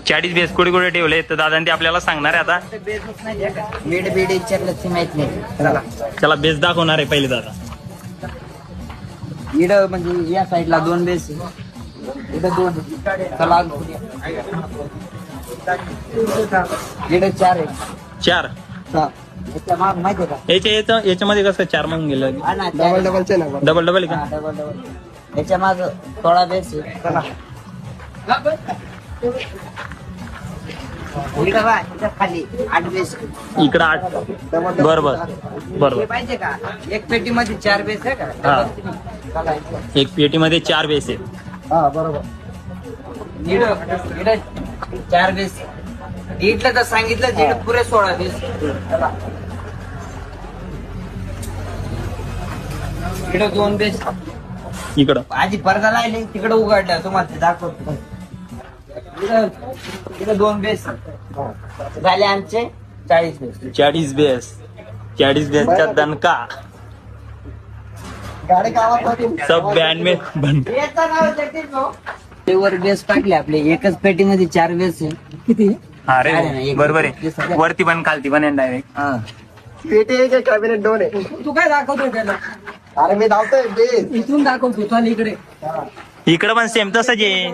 40 base कुठे कुठे ठेवले तर दादा ते आपल्याला सांगणार आहे आता. बेड बेड विचारलं माहित नाही. चला चला बेस दाखवणार आहे पहिले दादा. इड म्हणजे या साईडला 2 बेस इड 2. चला इड 4 आहे. 4 याच्या माग माहिती आहे का? याच्यामध्ये कसं 4 मग गेलं. डबल डबल डबल का? डबल याच्या माग 16 बेस आहे. चला खाली 8 बेस इकडं 8. बरोबर बरोबर. पाहिजे का? एक पेटी मध्ये 4 बेस आहे हा. का? एक पेटीमध्ये 4 बेस आहे. हा बरोबर. 4 बेस इथलं तर सांगितलं तिकडे पुरे 16 बेस. इकडे 2 बेस. इकडं आधी पडदा लायले तिकडे उघडला तुम्हाला ते दाखवतो. इकडे 2 बेस झाले आमचे 40 बेस. 40 बेस. 40 बेसचा दणका गाडी गावात सब बँड में बन. वर बेस टाकले आपले एकच पेटीमध्ये 4 बेस आहे. किती? अरे बरोबर आहे. वरती पण खालती पण डायरेक्ट. पेटी आहे का कॅबिनेट 2 आहे? तू काय दाखवतोय त्याला? अरे मी धावतोय बेस इथून दाखवतो. चाल इकडे. इकडं पण सेम तसंच आहे.